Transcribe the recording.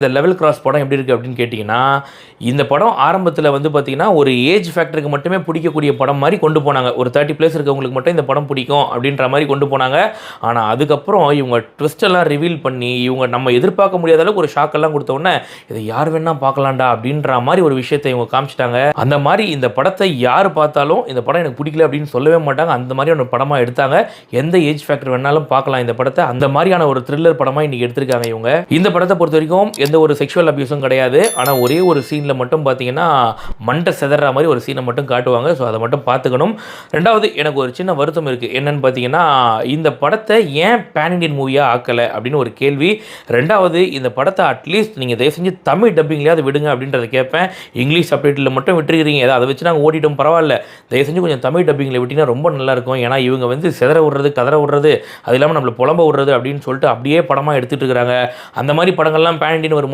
இந்த level cross படம் எப்படி இருக்குது அப்படின்னு கேட்டிங்கன்னா, இந்த படம் ஆரம்பத்தில வந்து பார்த்தீங்கன்னா, ஒரு ஏஜ் ஃபேக்டருக்கு மட்டுமே பிடிக்கக்கூடிய படம் மாரி கொண்டு போனாங்க. ஒரு 30 பிளஸ் இருக்கவங்களுக்கு மட்டும் இந்த படம் பிடிக்கும் அப்படின்ற மாரி கொண்டு போனாங்க. ஆனா, அதுக்கப்புறம் இவங்க ட்விஸ்ட் எல்லாம் ரிவீல் பண்ணி, இவங்க நம்ம எதிர்பார்க்க முடியாத அளவுக்கு ஒரு ஷாக் எல்லாம் குடுத்த உடனே, இத யார் வேணா பார்க்கலாம்டா அப்படின்ற மாரி ஒரு விஷயத்த இவங்க காமிச்சுட்டாங்க. அந்த மாரி இந்த படத்தை யார் பார்த்தாலும், இந்த படம் எனக்கு பிடிக்கல அப்படின்னு சொல்லவே மாட்டாங்க. அந்த மாதிரியான படமா எடுத்தாங்க. எந்த ஏஜ் ஃபேக்டர் வேணாலும் பார்க்கலாம் இந்த படத்த. அந்த மாரியான ஒரு த்ரில்லர் படமா இன்னைக்கு எடுத்திருக்காங்க இவங்க. இந்த படத்தை பொறுத்தவரைக்கும் எந்த ஒரு செக்ஷுவல் அபியூஸும் கிடையாது. ஆனா ஒரே ஒரு சீன்ல மட்டும் பார்த்தீங்கன்னா, மண்டை சிதற மாரி ஒரு சீனை மட்டும் காட்டுவாங்க. ஸோ அதை மட்டும் பார்த்துக்கணும். 2வது எனக்கு ஒரு சின்ன வருத்தம் இருக்கு. என்னன்னு பார்த்தீங்கன்னா, இந்த படத்தை ஏன் பேன் இண்டியன் மூவியா ஆக்கல அப்படின்னு ஒரு கேள்வி. 2வது இந்த படத்தை அட்லீஸ்ட் நீங்க தயவு செஞ்சு தமிழ் டப்பிங்லயாவது விடுங்க அப்படின்றத கேட்பேன். இங்கிலீஷ் சப்டைட்டில்ல மட்டும் விட்டுருக்கீங்க. ஏதோ அதை வச்சு நாங்கள் ஓட்டிட்டோம் பரவாயில்ல. தயவு செஞ்சு கொஞ்சம் தமிழ் டப்பிங்கில் விட்டிங்கன்னா ரொம்ப நல்லா இருக்கும். ஏன்னா இவங்க வந்து சிதற விடுறது, கதற விடுறது, அது இல்லாமல் நம்மளை புலம்ப விடுறது அப்படின்னு சொல்லிட்டு அப்படியே படமாக எடுத்துட்டு இருக்கிறாங்க. அந்த மாதிரி படங்கள்லாம் பேன் இண்டியன்